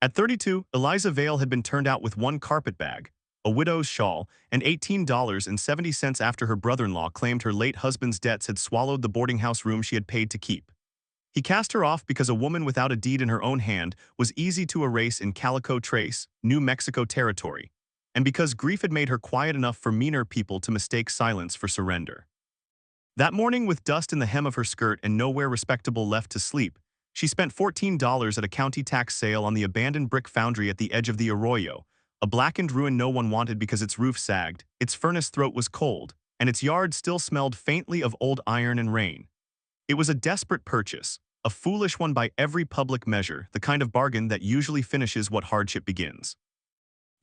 At 32, Eliza Vale had been turned out with one carpetbag, a widow's shawl, and $18.70 after her brother-in-law claimed her late husband's debts had swallowed the boarding house room she had paid to keep. He cast her off because a woman without a deed in her own hand was easy to erase in Calico Trace, New Mexico territory, and because grief had made her quiet enough for meaner people to mistake silence for surrender. That morning, with dust in the hem of her skirt and nowhere respectable left to sleep, she spent $14 at a county tax sale on the abandoned brick foundry at the edge of the arroyo, a blackened ruin no one wanted because its roof sagged, its furnace throat was cold, and its yard still smelled faintly of old iron and rain. It was a desperate purchase, a foolish one by every public measure, the kind of bargain that usually finishes what hardship begins.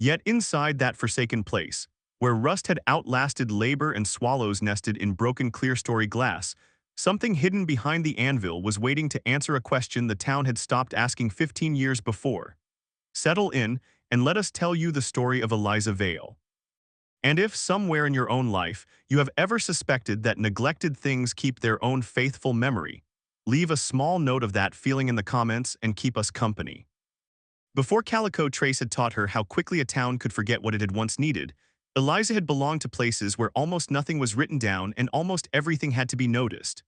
Yet inside that forsaken place, where rust had outlasted labor and swallows nested in broken clerestory glass, something hidden behind the anvil was waiting to answer a question the town had stopped asking 15 years before. Settle in, and let us tell you the story of Eliza Vale. And if somewhere in your own life you have ever suspected that neglected things keep their own faithful memory, leave a small note of that feeling in the comments and keep us company. Before Calico Trace had taught her how quickly a town could forget what it had once needed, Eliza had belonged to places where almost nothing was written down and almost everything had to be noticed.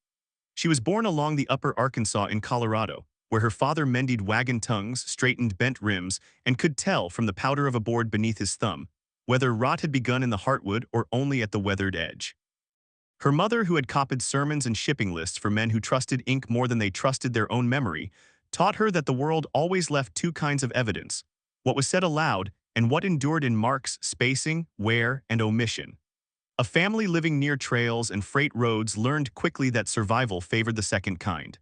She was born along the upper Arkansas in Colorado, where her father mended wagon tongues, straightened bent rims, and could tell from the powder of a board beneath his thumb whether rot had begun in the heartwood or only at the weathered edge. Her mother, who had copied sermons and shipping lists for men who trusted ink more than they trusted their own memory, taught her that the world always left two kinds of evidence: what was said aloud and what endured in marks, spacing, wear, and omission. A family living near trails and freight roads learned quickly that survival favored the second kind.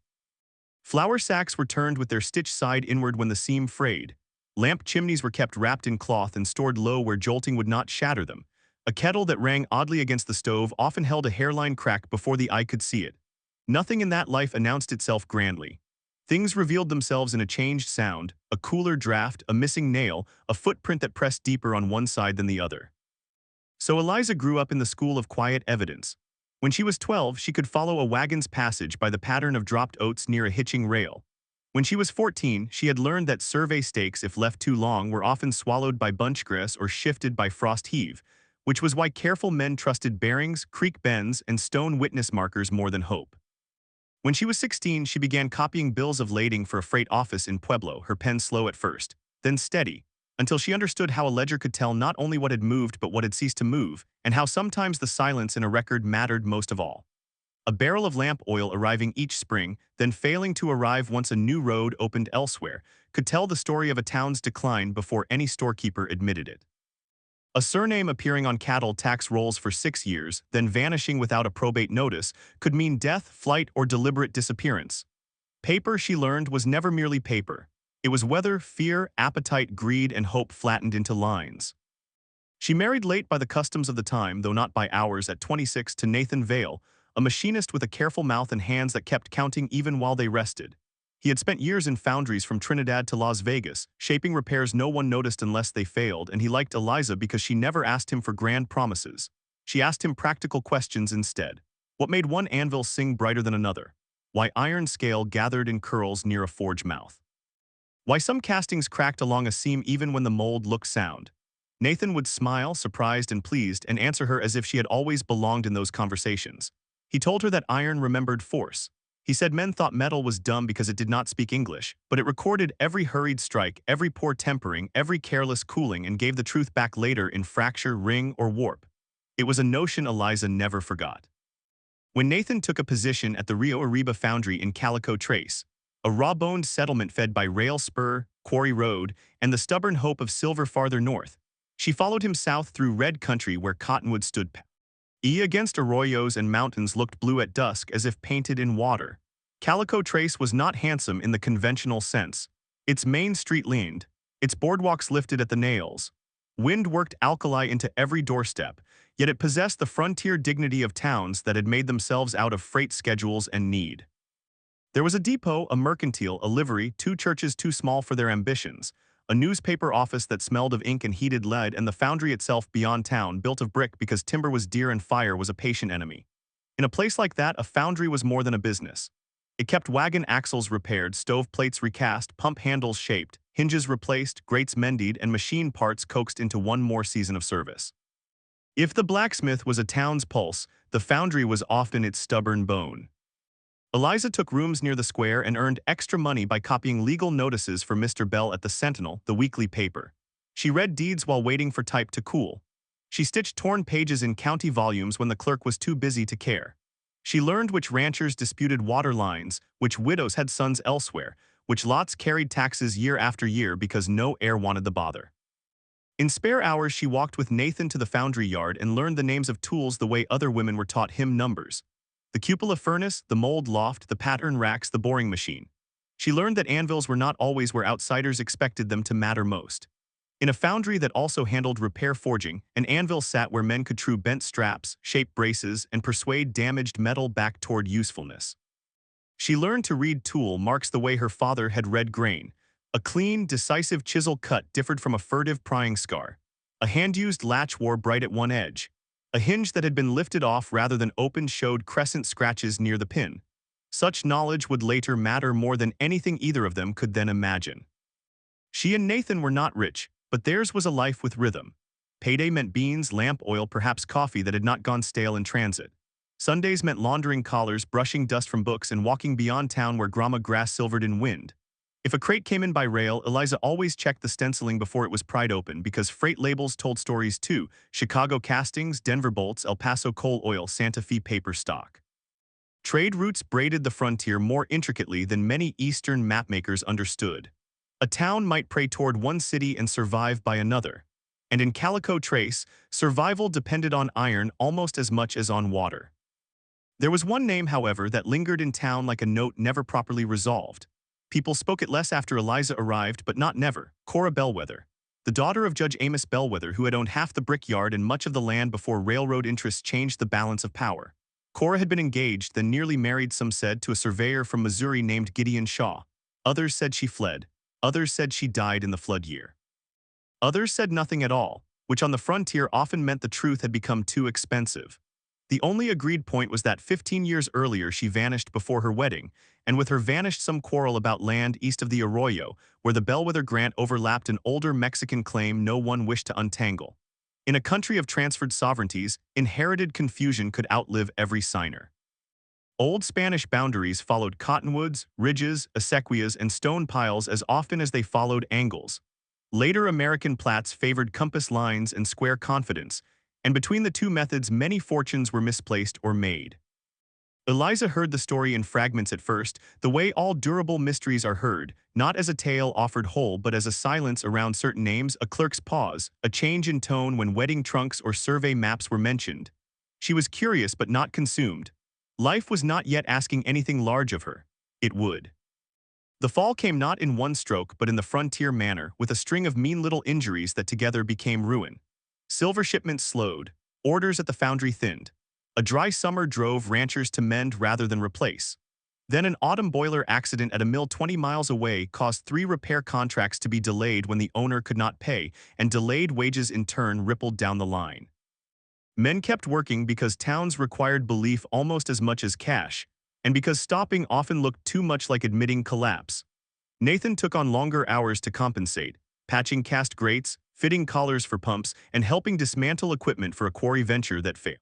Flour sacks were turned with their stitch side inward when the seam frayed. Lamp chimneys were kept wrapped in cloth and stored low where jolting would not shatter them. A kettle that rang oddly against the stove often held a hairline crack before the eye could see it. Nothing in that life announced itself grandly. Things revealed themselves in a changed sound, a cooler draft, a missing nail, a footprint that pressed deeper on one side than the other. So Eliza grew up in the school of quiet evidence. When she was 12, she could follow a wagon's passage by the pattern of dropped oats near a hitching rail. When she was 14, she had learned that survey stakes, if left too long, were often swallowed by bunchgrass or shifted by frost heave, which was why careful men trusted bearings, creek bends, and stone witness markers more than hope. When she was 16, she began copying bills of lading for a freight office in Pueblo, her pen slow at first, then steady, until she understood how a ledger could tell not only what had moved but what had ceased to move, and how sometimes the silence in a record mattered most of all. A barrel of lamp oil arriving each spring, then failing to arrive once a new road opened elsewhere, could tell the story of a town's decline before any storekeeper admitted it. A surname appearing on cattle tax rolls for 6 years, then vanishing without a probate notice, could mean death, flight, or deliberate disappearance. Paper, she learned, was never merely paper. It was weather, fear, appetite, greed, and hope flattened into lines. She married late by the customs of the time, though not by ours, at 26 to Nathan Vale, a machinist with a careful mouth and hands that kept counting even while they rested. He had spent years in foundries from Trinidad to Las Vegas, shaping repairs no one noticed unless they failed, and he liked Eliza because she never asked him for grand promises. She asked him practical questions instead. What made one anvil sing brighter than another? Why iron scale gathered in curls near a forge mouth? Why some castings cracked along a seam even when the mold looked sound? Nathan would smile, surprised and pleased, and answer her as if she had always belonged in those conversations. He told her that iron remembered force. He said men thought metal was dumb because it did not speak English, but it recorded every hurried strike, every poor tempering, every careless cooling, and gave the truth back later in fracture, ring, or warp. It was a notion Eliza never forgot. When Nathan took a position at the Rio Arriba Foundry in Calico Trace, a raw-boned settlement fed by rail spur, quarry road, and the stubborn hope of silver farther north, she followed him south through red country where cottonwood stood against arroyos and mountains looked blue at dusk as if painted in water. Calico Trace was not handsome in the conventional sense. Its main street leaned, its boardwalks lifted at the nails. Wind worked alkali into every doorstep, yet it possessed the frontier dignity of towns that had made themselves out of freight schedules and need. There was a depot, a mercantile, a livery, 2 churches too small for their ambitions, a newspaper office that smelled of ink and heated lead, and the foundry itself beyond town, built of brick because timber was dear and fire was a patient enemy. In a place like that, a foundry was more than a business. It kept wagon axles repaired, stove plates recast, pump handles shaped, hinges replaced, grates mended, and machine parts coaxed into one more season of service. If the blacksmith was a town's pulse, the foundry was often its stubborn bone. Eliza took rooms near the square and earned extra money by copying legal notices for Mr. Bell at the Sentinel, the weekly paper. She read deeds while waiting for type to cool. She stitched torn pages in county volumes when the clerk was too busy to care. She learned which ranchers disputed water lines, which widows had sons elsewhere, which lots carried taxes year after year because no heir wanted the bother. In spare hours, she walked with Nathan to the foundry yard and learned the names of tools the way other women were taught hymn numbers. The cupola furnace, the mold loft, the pattern racks, the boring machine. She learned that anvils were not always where outsiders expected them to matter most. In a foundry that also handled repair forging, an anvil sat where men could true bent straps, shape braces, and persuade damaged metal back toward usefulness. She learned to read tool marks the way her father had read grain. A clean, decisive chisel cut differed from a furtive prying scar. A hand-used latch wore bright at one edge. A hinge that had been lifted off rather than opened showed crescent scratches near the pin. Such knowledge would later matter more than anything either of them could then imagine. She and Nathan were not rich, but theirs was a life with rhythm. Payday meant beans, lamp oil, perhaps coffee that had not gone stale in transit. Sundays meant laundering collars, brushing dust from books, and walking beyond town where grama grass silvered in wind. If a crate came in by rail, Eliza always checked the stenciling before it was pried open because freight labels told stories too: Chicago castings, Denver bolts, El Paso coal oil, Santa Fe paper stock. Trade routes braided the frontier more intricately than many Eastern mapmakers understood. A town might pray toward one city and survive by another. And in Calico Trace, survival depended on iron almost as much as on water. There was one name, however, that lingered in town like a note never properly resolved. People spoke it less after Eliza arrived, but not never: Cora Bellwether. The daughter of Judge Amos Bellwether, who had owned half the brickyard and much of the land before railroad interests changed the balance of power. Cora had been engaged, then nearly married, some said, to a surveyor from Missouri named Gideon Shaw. Others said she fled. Others said she died in the flood year. Others said nothing at all, which on the frontier often meant the truth had become too expensive. The only agreed point was that 15 years earlier she vanished before her wedding, and with her vanished some quarrel about land east of the Arroyo, where the Bellwether grant overlapped an older Mexican claim no one wished to untangle. In a country of transferred sovereignties, inherited confusion could outlive every signer. Old Spanish boundaries followed cottonwoods, ridges, acequias, and stone piles as often as they followed angles. Later American plats favored compass lines and square confidence, and between the two methods many fortunes were misplaced or made. Eliza heard the story in fragments at first, the way all durable mysteries are heard, not as a tale offered whole but as a silence around certain names, a clerk's pause, a change in tone when wedding trunks or survey maps were mentioned. She was curious but not consumed. Life was not yet asking anything large of her. It would. The fall came not in one stroke but in the frontier manner, with a string of mean little injuries that together became ruin. Silver shipments slowed. Orders at the foundry thinned. A dry summer drove ranchers to mend rather than replace. Then an autumn boiler accident at a mill 20 miles away caused 3 repair contracts to be delayed when the owner could not pay, and delayed wages in turn rippled down the line. Men kept working because towns required belief almost as much as cash, and because stopping often looked too much like admitting collapse. Nathan took on longer hours to compensate, patching cast grates, fitting collars for pumps, and helping dismantle equipment for a quarry venture that failed.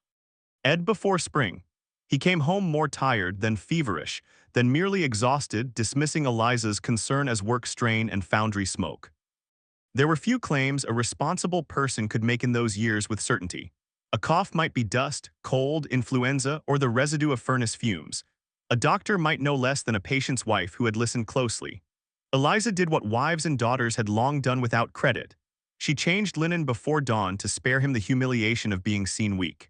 Ed before spring. He came home more tired than feverish, than merely exhausted, dismissing Eliza's concern as work strain and foundry smoke. There were few claims a responsible person could make in those years with certainty. A cough might be dust, cold, influenza, or the residue of furnace fumes. A doctor might know less than a patient's wife who had listened closely. Eliza did what wives and daughters had long done without credit. She changed linen before dawn to spare him the humiliation of being seen weak.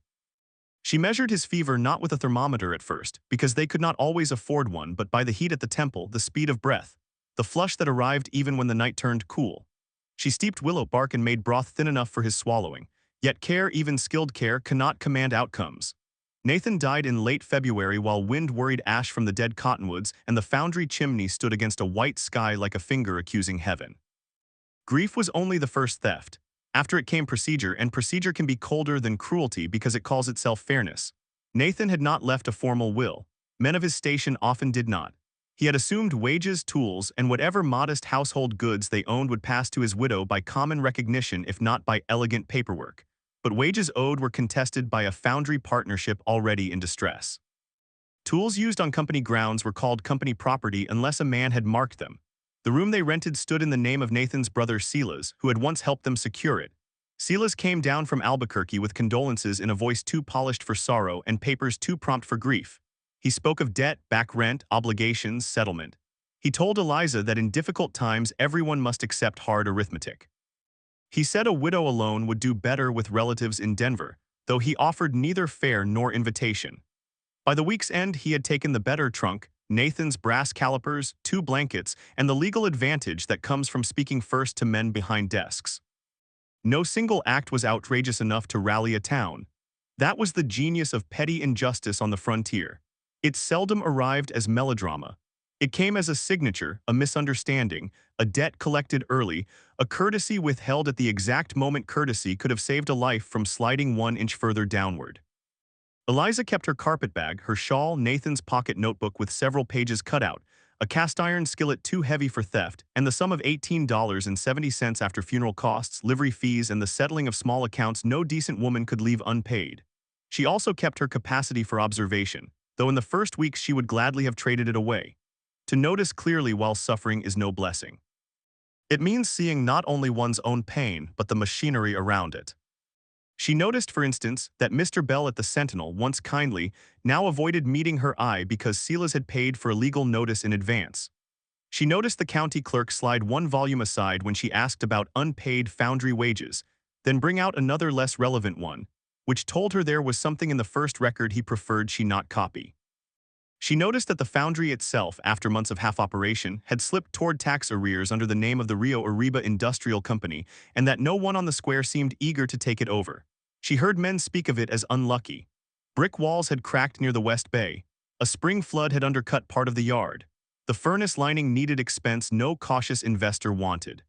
She measured his fever not with a thermometer at first, because they could not always afford one, but by the heat at the temple, the speed of breath, the flush that arrived even when the night turned cool. She steeped willow bark and made broth thin enough for his swallowing. Yet care, even skilled care, cannot command outcomes. Nathan died in late February while wind worried ash from the dead cottonwoods, and the foundry chimney stood against a white sky like a finger accusing heaven. Grief was only the first theft. After it came procedure, and procedure can be colder than cruelty because it calls itself fairness. Nathan had not left a formal will. Men of his station often did not. He had assumed wages, tools, and whatever modest household goods they owned would pass to his widow by common recognition if not by elegant paperwork. But wages owed were contested by a Foundry partnership already in distress. Tools used on company grounds were called company property unless a man had marked them. The room they rented stood in the name of Nathan's brother Silas, who had once helped them secure it. Silas came down from Albuquerque with condolences in a voice too polished for sorrow and papers too prompt for grief. He spoke of debt, back rent, obligations, settlement. He told Eliza that in difficult times everyone must accept hard arithmetic. He said a widow alone would do better with relatives in Denver, though he offered neither fare nor invitation. By the week's end, he had taken the better trunk, Nathan's brass calipers, 2 blankets, and the legal advantage that comes from speaking first to men behind desks. No single act was outrageous enough to rally a town. That was the genius of petty injustice on the frontier. It seldom arrived as melodrama. It came as a signature, a misunderstanding, a debt collected early, a courtesy withheld at the exact moment courtesy could have saved a life from sliding 1 inch further downward. Eliza kept her carpetbag, her shawl, Nathan's pocket notebook with several pages cut out, a cast-iron skillet too heavy for theft, and the sum of $18.70 after funeral costs, livery fees, and the settling of small accounts no decent woman could leave unpaid. She also kept her capacity for observation, though in the first weeks she would gladly have traded it away. To notice clearly while suffering is no blessing. It means seeing not only one's own pain, but the machinery around it. She noticed, for instance, that Mr. Bell at the Sentinel, once kindly, now avoided meeting her eye because Silas had paid for a legal notice in advance. She noticed the county clerk slide 1 volume aside when she asked about unpaid Foundry wages, then bring out another less relevant one, which told her there was something in the first record he preferred she not copy. She noticed that the Foundry itself, after months of half-operation, had slipped toward tax arrears under the name of the Rio Arriba Industrial Company, and that no one on the square seemed eager to take it over. She heard men speak of it as unlucky. Brick walls had cracked near the West Bay. A spring flood had undercut part of the yard. The furnace lining needed expense no cautious investor wanted.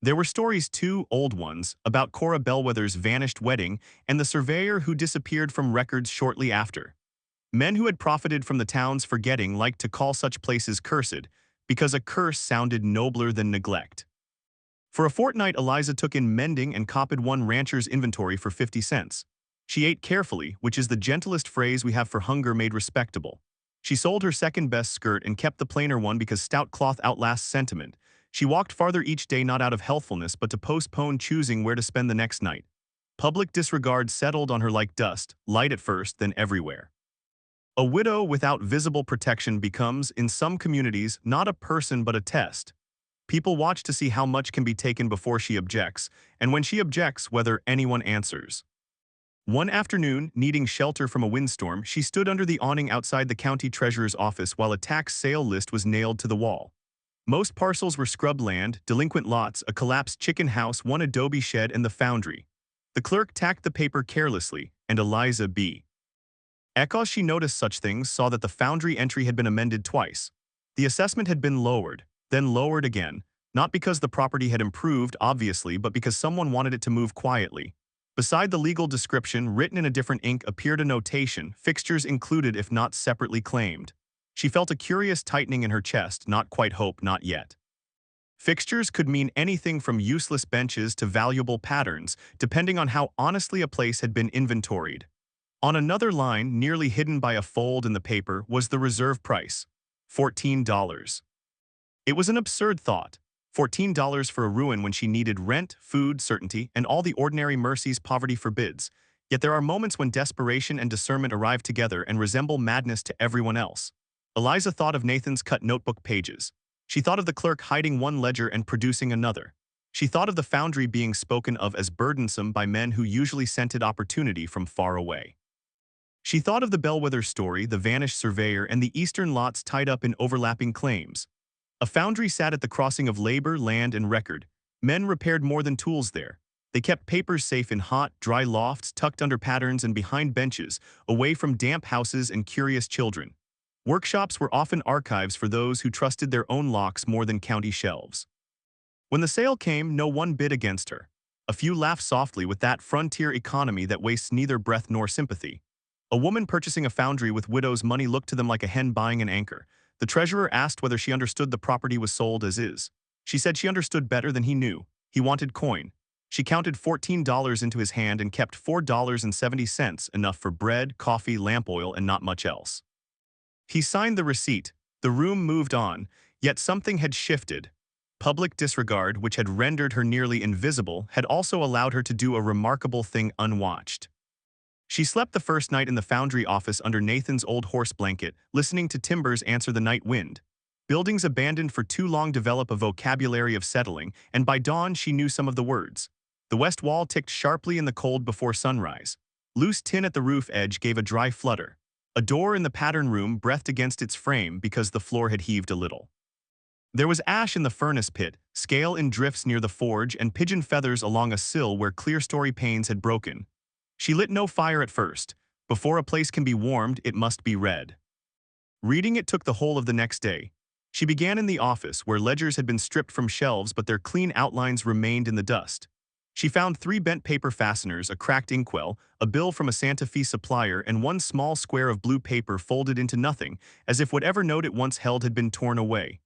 There were stories too, old ones, about Cora Bellwether's vanished wedding and the surveyor who disappeared from records shortly after. Men who had profited from the town's forgetting liked to call such places cursed, because a curse sounded nobler than neglect. For a fortnight, Eliza took in mending and copied one rancher's inventory for 50 cents. She ate carefully, which is the gentlest phrase we have for hunger made respectable. She sold her second-best skirt and kept the plainer one because stout cloth outlasts sentiment. She walked farther each day not out of healthfulness but to postpone choosing where to spend the next night. Public disregard settled on her like dust, light at first, then everywhere. A widow without visible protection becomes, in some communities, not a person but a test. People watch to see how much can be taken before she objects, and when she objects, whether anyone answers. One afternoon, needing shelter from a windstorm, she stood under the awning outside the county treasurer's office while a tax sale list was nailed to the wall. Most parcels were scrub land, delinquent lots, a collapsed chicken house, one adobe shed, and the Foundry. The clerk tacked the paper carelessly, and Eliza B. As she noticed such things, saw that the Foundry entry had been amended twice. The assessment had been lowered, then lowered again, not because the property had improved, obviously, but because someone wanted it to move quietly. Beside the legal description, written in a different ink, appeared a notation, fixtures included if not separately claimed. She felt a curious tightening in her chest, not quite hope, not yet. Fixtures could mean anything from useless benches to valuable patterns, depending on how honestly a place had been inventoried. On another line, nearly hidden by a fold in the paper, was the reserve price, $14. It was an absurd thought. $14 for a ruin when she needed rent, food, certainty, and all the ordinary mercies poverty forbids. Yet there are moments when desperation and discernment arrive together and resemble madness to everyone else. Eliza thought of Nathan's cut notebook pages. She thought of the clerk hiding one ledger and producing another. She thought of the Foundry being spoken of as burdensome by men who usually scented opportunity from far away. She thought of the Bellwether story, the vanished surveyor, and the eastern lots tied up in overlapping claims. A Foundry sat at the crossing of labor, land, and record. Men repaired more than tools there. They kept papers safe in hot, dry lofts, tucked under patterns and behind benches, away from damp houses and curious children. Workshops were often archives for those who trusted their own locks more than county shelves. When the sale came, no one bid against her. A few laughed softly with that frontier economy that wastes neither breath nor sympathy. A woman purchasing a Foundry with widow's money looked to them like a hen buying an anchor. The treasurer asked whether she understood the property was sold as is. She said she understood better than he knew. He wanted coin. She counted $14 into his hand and kept $4.70, enough for bread, coffee, lamp oil, and not much else. He signed the receipt. The room moved on, yet something had shifted. Public disregard, which had rendered her nearly invisible, had also allowed her to do a remarkable thing unwatched. She slept the first night in the Foundry office under Nathan's old horse blanket, listening to timbers answer the night wind. Buildings abandoned for too long develop a vocabulary of settling, and by dawn she knew some of the words. The west wall ticked sharply in the cold before sunrise. Loose tin at the roof edge gave a dry flutter. A door in the pattern room breathed against its frame because the floor had heaved a little. There was ash in the furnace pit, scale in drifts near the forge, and pigeon feathers along a sill where clear-story panes had broken. She lit no fire at first. Before a place can be warmed, it must be read. Reading it took the whole of the next day. She began in the office, where ledgers had been stripped from shelves but their clean outlines remained in the dust. She found 3 bent paper fasteners, a cracked inkwell, a bill from a Santa Fe supplier, and one small square of blue paper folded into nothing, as if whatever note it once held had been torn away.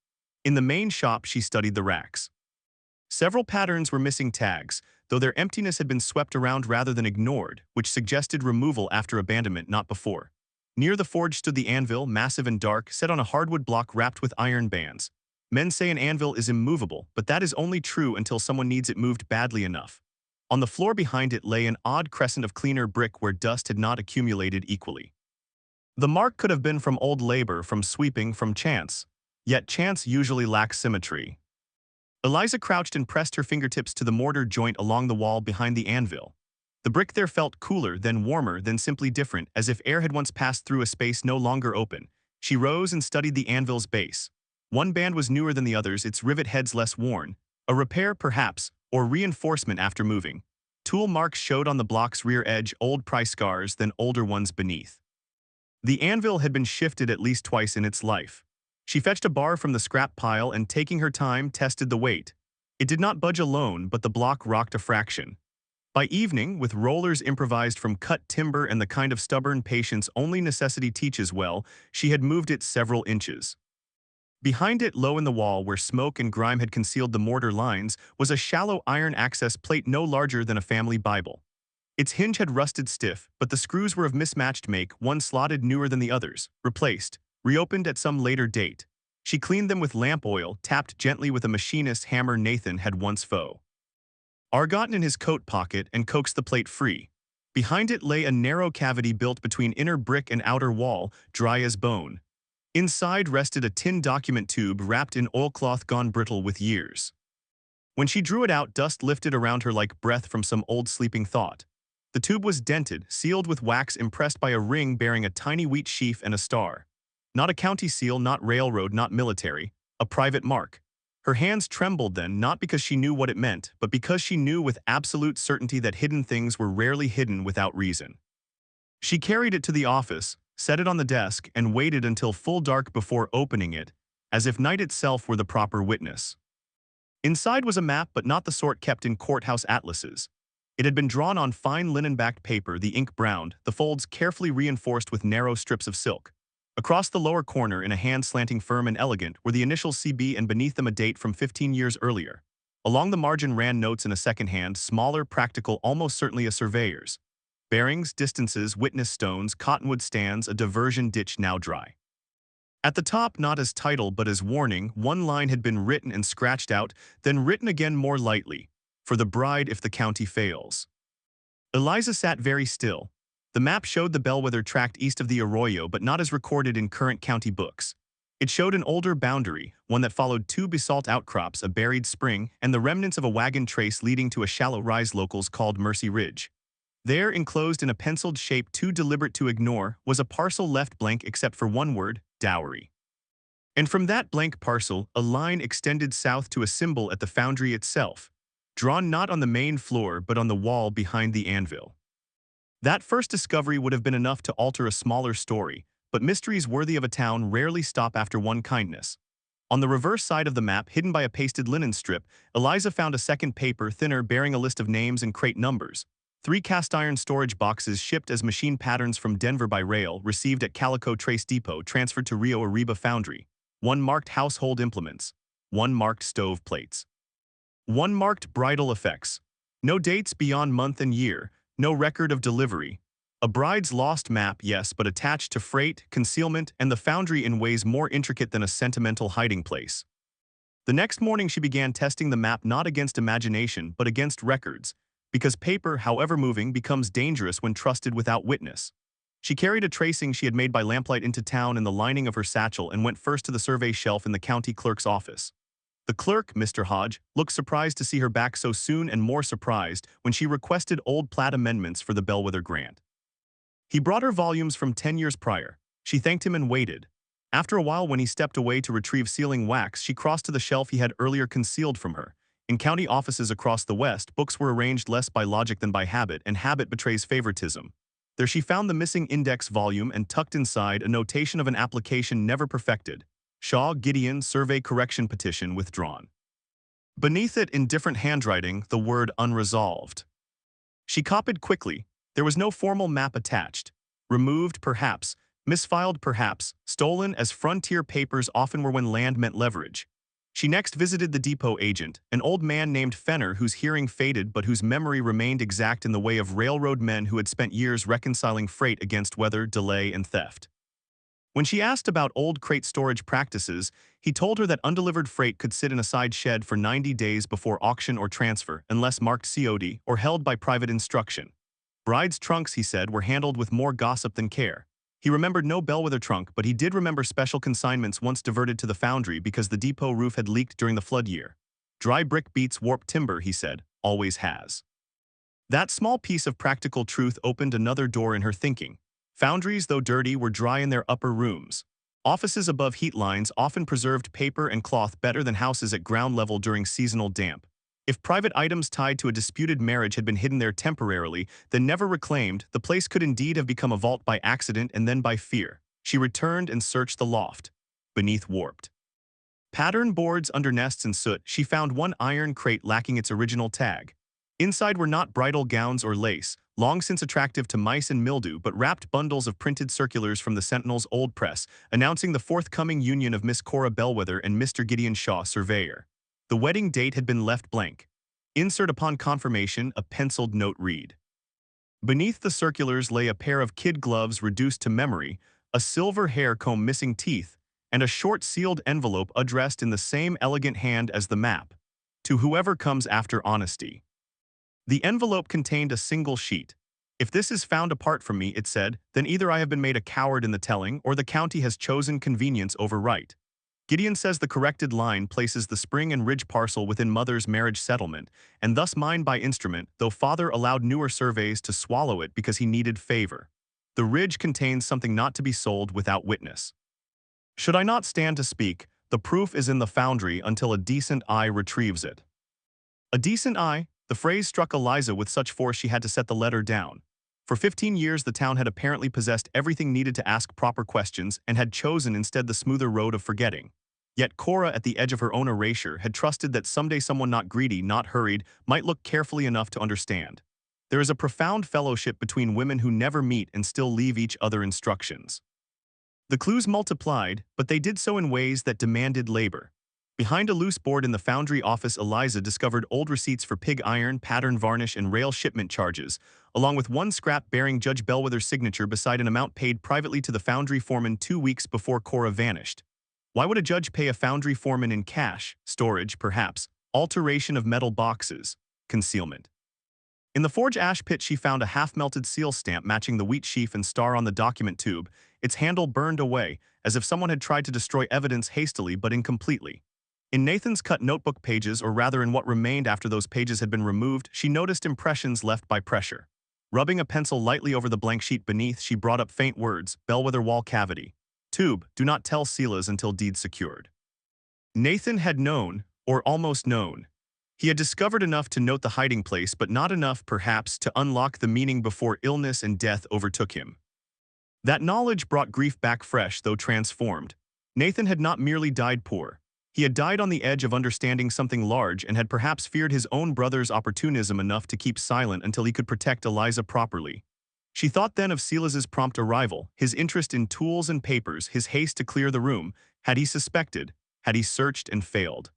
In the main shop, she studied the racks. Several patterns were missing tags, though their emptiness had been swept around rather than ignored, which suggested removal after abandonment, not before. Near the forge stood the anvil, massive and dark, set on a hardwood block wrapped with iron bands. Men say an anvil is immovable, but that is only true until someone needs it moved badly enough. On the floor behind it lay an odd crescent of cleaner brick where dust had not accumulated equally. The mark could have been from old labor, from sweeping, from chance. Yet chance usually lacks symmetry. Eliza crouched and pressed her fingertips to the mortar joint along the wall behind the anvil. The brick there felt cooler, then warmer, then simply different, as if air had once passed through a space no longer open. She rose and studied the anvil's base. One band was newer than the others, its rivet heads less worn. A repair, perhaps, or reinforcement after moving. Tool marks showed on the block's rear edge, old pry scars, then older ones beneath. The anvil had been shifted at least twice in its life. She fetched a bar from the scrap pile and, taking her time, tested the weight. It did not budge alone, but the block rocked a fraction. By evening, with rollers improvised from cut timber and the kind of stubborn patience only necessity teaches well, she had moved it several inches. Behind it, low in the wall where smoke and grime had concealed the mortar lines, was a shallow iron access plate no larger than a family Bible. Its hinge had rusted stiff, but the screws were of mismatched make, one slotted newer than the others, replaced, reopened at some later date. She cleaned them with lamp oil, tapped gently with a machinist's hammer Nathan had once gotten in his coat pocket, and coaxed the plate free. Behind it lay a narrow cavity built between inner brick and outer wall, dry as bone. Inside rested a tin document tube wrapped in oilcloth gone brittle with years. When she drew it out, dust lifted around her like breath from some old sleeping thought. The tube was dented, sealed with wax impressed by a ring bearing a tiny wheat sheaf and a star. Not a county seal, not railroad, not military, a private mark. Her hands trembled then, not because she knew what it meant, but because she knew with absolute certainty that hidden things were rarely hidden without reason. She carried it to the office, set it on the desk, and waited until full dark before opening it, as if night itself were the proper witness. Inside was a map, but not the sort kept in courthouse atlases. It had been drawn on fine linen-backed paper, the ink browned, the folds carefully reinforced with narrow strips of silk. Across the lower corner, in a hand slanting firm and elegant, were the initials CB and beneath them a date from 15 years earlier. Along the margin ran notes in a second hand, smaller, practical, almost certainly a surveyor's. Bearings, distances, witness stones, cottonwood stands, a diversion ditch now dry. At the top, not as title but as warning, one line had been written and scratched out, then written again more lightly. For the bride if the county fails. Eliza sat very still. The map showed the bellwether tract east of the arroyo, but not as recorded in current county books. It showed an older boundary, one that followed 2 basalt outcrops, a buried spring, and the remnants of a wagon trace leading to a shallow rise locals called Mercy Ridge. There, enclosed in a penciled shape too deliberate to ignore, was a parcel left blank except for one word, dowry. And from that blank parcel, a line extended south to a symbol at the foundry itself, drawn not on the main floor but on the wall behind the anvil. That first discovery would have been enough to alter a smaller story, but mysteries worthy of a town rarely stop after one kindness. On the reverse side of the map, hidden by a pasted linen strip, Eliza found a second paper, thinner, bearing a list of names and crate numbers. 3 cast-iron storage boxes shipped as machine patterns from Denver by rail, received at Calico Trace Depot, transferred to Rio Arriba Foundry. 1 marked household implements, 1 marked stove plates, 1 marked bridal effects. No dates beyond month and year, no record of delivery. A bride's lost map, yes, but attached to freight, concealment, and the Foundry in ways more intricate than a sentimental hiding place. The next morning she began testing the map not against imagination but against records, because paper, however moving, becomes dangerous when trusted without witness. She carried a tracing she had made by lamplight into town in the lining of her satchel and went first to the survey shelf in the county clerk's office. The clerk, Mr. Hodge, looked surprised to see her back so soon and more surprised when she requested old plat amendments for the bellwether grant. He brought her volumes from 10 years prior. She thanked him and waited. After a while, when he stepped away to retrieve sealing wax, she crossed to the shelf he had earlier concealed from her. In county offices across the West, books were arranged less by logic than by habit, and habit betrays favoritism. There she found the missing index volume and tucked inside a notation of an application never perfected. Shaw Gideon Survey Correction Petition withdrawn. Beneath it, in different handwriting, the word unresolved. She copied quickly. There was no formal map attached. Removed, perhaps. Misfiled, perhaps. Stolen, as frontier papers often were when land meant leverage. She next visited the depot agent, an old man named Fenner whose hearing faded but whose memory remained exact in the way of railroad men who had spent years reconciling freight against weather, delay, and theft. When she asked about old crate storage practices, he told her that undelivered freight could sit in a side shed for 90 days before auction or transfer, unless marked COD or held by private instruction. Brides' trunks, he said, were handled with more gossip than care. He remembered no bellwether trunk, but he did remember special consignments once diverted to the Foundry because the depot roof had leaked during the flood year. Dry brick beats warped timber, he said, always has. That small piece of practical truth opened another door in her thinking. Foundries, though dirty, were dry in their upper rooms. Offices above heat lines often preserved paper and cloth better than houses at ground level during seasonal damp. If private items tied to a disputed marriage had been hidden there temporarily, then never reclaimed, the place could indeed have become a vault by accident and then by fear. She returned and searched the loft. Beneath warped pattern boards under nests and soot, she found one iron crate lacking its original tag. Inside were not bridal gowns or lace, long since attractive to mice and mildew, but wrapped bundles of printed circulars from the Sentinel's old press, announcing the forthcoming union of Miss Cora Bellwether and Mr. Gideon Shaw, surveyor. The wedding date had been left blank. Insert upon confirmation, a penciled note read. Beneath the circulars lay a pair of kid gloves reduced to memory, a silver hair comb missing teeth, and a short sealed envelope addressed in the same elegant hand as the map. To whoever comes after honesty. The envelope contained a single sheet. If this is found apart from me, it said, then either I have been made a coward in the telling, or the county has chosen convenience over right. Gideon says the corrected line places the Spring and Ridge parcel within Mother's marriage settlement, and thus mine by instrument, though Father allowed newer surveys to swallow it because he needed favor. The Ridge contains something not to be sold without witness. Should I not stand to speak, the proof is in the Foundry until a decent eye retrieves it. A decent eye? The phrase struck Eliza with such force she had to set the letter down. For 15 years the town had apparently possessed everything needed to ask proper questions and had chosen instead the smoother road of forgetting. Yet Cora, at the edge of her own erasure, had trusted that someday someone not greedy, not hurried, might look carefully enough to understand. There is a profound fellowship between women who never meet and still leave each other instructions. The clues multiplied, but they did so in ways that demanded labor. Behind a loose board in the Foundry office, Eliza discovered old receipts for pig iron, pattern varnish, and rail shipment charges, along with one scrap bearing Judge Bellwether's signature beside an amount paid privately to the Foundry foreman 2 weeks before Cora vanished. Why would a judge pay a Foundry foreman in cash? Storage, perhaps. Alteration of metal boxes. Concealment. In the forge ash pit she found a half-melted seal stamp matching the wheat sheaf and star on the document tube, its handle burned away, as if someone had tried to destroy evidence hastily but incompletely. In Nathan's cut notebook pages, or rather in what remained after those pages had been removed, she noticed impressions left by pressure. Rubbing a pencil lightly over the blank sheet beneath, she brought up faint words: bellwether wall cavity. Tube, do not tell Silas until deed secured. Nathan had known, or almost known. He had discovered enough to note the hiding place, but not enough, perhaps, to unlock the meaning before illness and death overtook him. That knowledge brought grief back fresh, though transformed. Nathan had not merely died poor. He had died on the edge of understanding something large and had perhaps feared his own brother's opportunism enough to keep silent until he could protect Eliza properly. She thought then of Silas's prompt arrival, his interest in tools and papers, his haste to clear the room, Had he suspected? Had he searched and failed?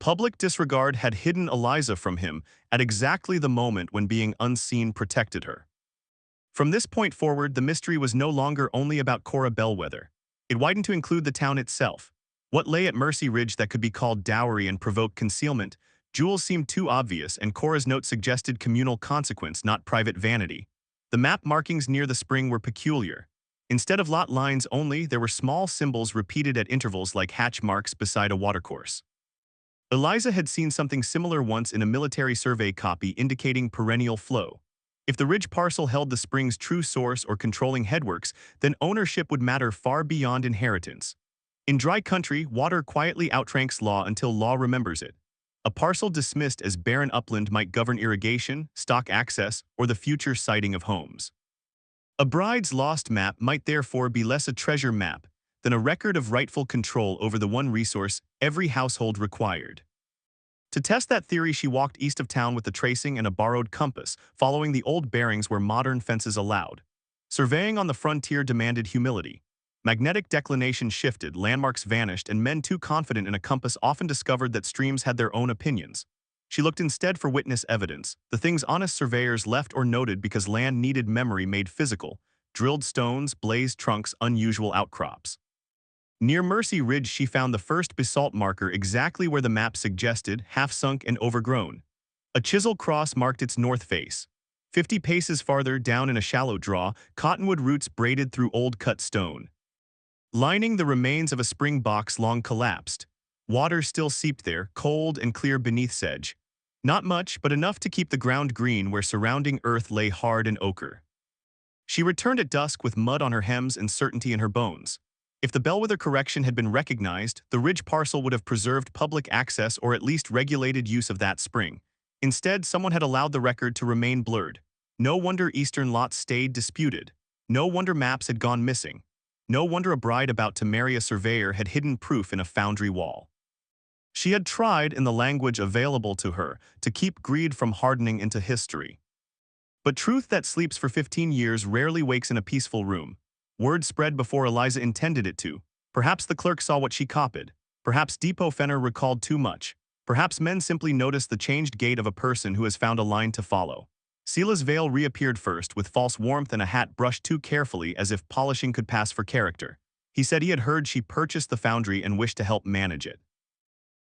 Public disregard had hidden Eliza from him at exactly the moment when being unseen protected her. From this point forward, the mystery was no longer only about Cora Bellwether. It widened to include the town itself. What lay at Mercy Ridge that could be called dowry and provoke concealment? Jewels seemed too obvious, and Cora's note suggested communal consequence, not private vanity. The map markings near the spring were peculiar. Instead of lot lines only, there were small symbols repeated at intervals like hatch marks beside a watercourse. Eliza had seen something similar once in a military survey copy indicating perennial flow. If the ridge parcel held the spring's true source or controlling headworks, then ownership would matter far beyond inheritance. In dry country, water quietly outranks law until law remembers it. A parcel dismissed as barren upland might govern irrigation, stock access, or the future siting of homes. A bride's lost map might therefore be less a treasure map than a record of rightful control over the one resource every household required. To test that theory, she walked east of town with the tracing and a borrowed compass, following the old bearings where modern fences allowed. Surveying on the frontier demanded humility. Magnetic declination shifted, landmarks vanished, and men too confident in a compass often discovered that streams had their own opinions. She looked instead for witness evidence, the things honest surveyors left or noted because land needed memory made physical: drilled stones, blazed trunks, unusual outcrops. Near Mercy Ridge, she found the first basalt marker exactly where the map suggested, half-sunk and overgrown. A chisel cross marked its north face. 50 paces farther down in a shallow draw, cottonwood roots braided through old cut stone. Lining the remains of a spring box long collapsed. Water still seeped there, cold and clear beneath sedge. Not much, but enough to keep the ground green where surrounding earth lay hard and ochre. She returned at dusk with mud on her hems and certainty in her bones. If the Bellwether correction had been recognized, the ridge parcel would have preserved public access or at least regulated use of that spring. Instead, someone had allowed the record to remain blurred. No wonder eastern lots stayed disputed. No wonder maps had gone missing. No wonder a bride about to marry a surveyor had hidden proof in a foundry wall. She had tried, in the language available to her, to keep greed from hardening into history. But truth that sleeps for 15 years rarely wakes in a peaceful room. Word spread before Eliza intended it to. Perhaps the clerk saw what she copied. Perhaps Depot Fenner recalled too much. Perhaps men simply noticed the changed gait of a person who has found a line to follow. Sela's veil reappeared first, with false warmth and a hat brushed too carefully as if polishing could pass for character. He said he had heard she purchased the foundry and wished to help manage it.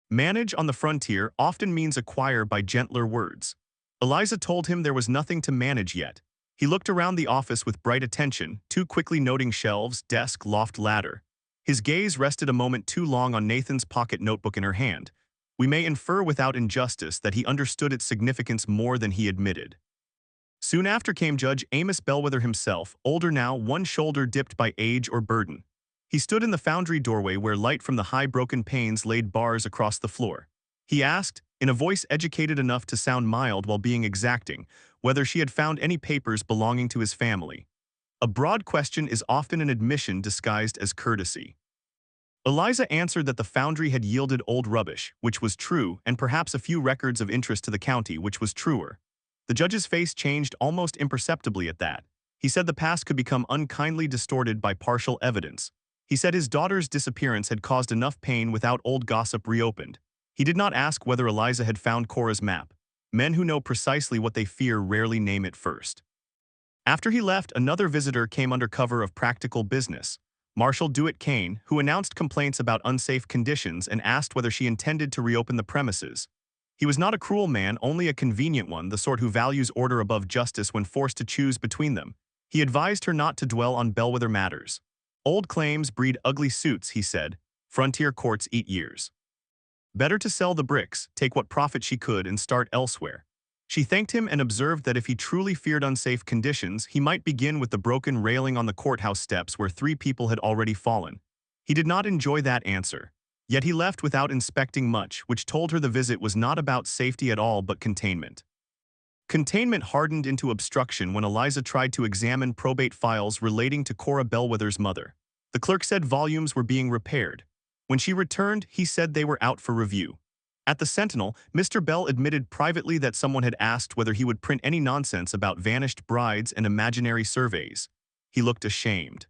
Manage on the frontier often means acquire by gentler words. Eliza told him there was nothing to manage yet. He looked around the office with bright attention, too quickly noting shelves, desk, loft, ladder. His gaze rested a moment too long on Nathan's pocket notebook in her hand. We may infer without injustice that he understood its significance more than he admitted. Soon after came Judge Amos Bellwether himself, older now, one shoulder dipped by age or burden. He stood in the foundry doorway where light from the high broken panes laid bars across the floor. He asked, in a voice educated enough to sound mild while being exacting, whether she had found any papers belonging to his family. A broad question is often an admission disguised as courtesy. Eliza answered that the foundry had yielded old rubbish, which was true, and perhaps a few records of interest to the county, which was truer. The judge's face changed almost imperceptibly at that. He said the past could become unkindly distorted by partial evidence. He said his daughter's disappearance had caused enough pain without old gossip reopened. He did not ask whether Eliza had found Cora's map. Men who know precisely what they fear rarely name it first. After he left, another visitor came under cover of practical business. Marshal DeWitt Kane, who announced complaints about unsafe conditions and asked whether she intended to reopen the premises. He was not a cruel man, only a convenient one, the sort who values order above justice when forced to choose between them. He advised her not to dwell on Bellwether matters. Old claims breed ugly suits, he said. Frontier courts eat years. Better to sell the bricks, take what profit she could, and start elsewhere. She thanked him and observed that if he truly feared unsafe conditions, he might begin with the broken railing on the courthouse steps where 3 people had already fallen. He did not enjoy that answer. Yet he left without inspecting much, which told her the visit was not about safety at all but containment. Containment hardened into obstruction when Eliza tried to examine probate files relating to Cora Bellwether's mother. The clerk said volumes were being repaired. When she returned, he said they were out for review. At the Sentinel, Mr. Bell admitted privately that someone had asked whether he would print any nonsense about vanished brides and imaginary surveys. He looked ashamed.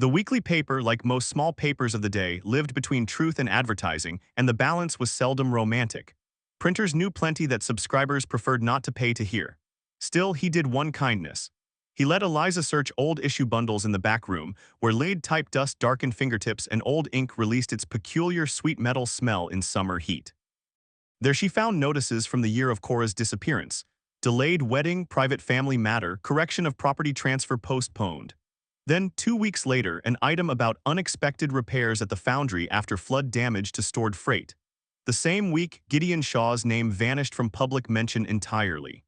The weekly paper, like most small papers of the day, lived between truth and advertising, and the balance was seldom romantic. Printers knew plenty that subscribers preferred not to pay to hear. Still, he did one kindness. He let Eliza search old issue bundles in the back room, where laid type dust darkened fingertips and old ink released its peculiar sweet metal smell in summer heat. There she found notices from the year of Cora's disappearance. Delayed wedding, private family matter, correction of property transfer postponed. Then, 2 weeks later, an item about unexpected repairs at the Foundry after flood damage to stored freight. The same week, Gideon Shaw's name vanished from public mention entirely.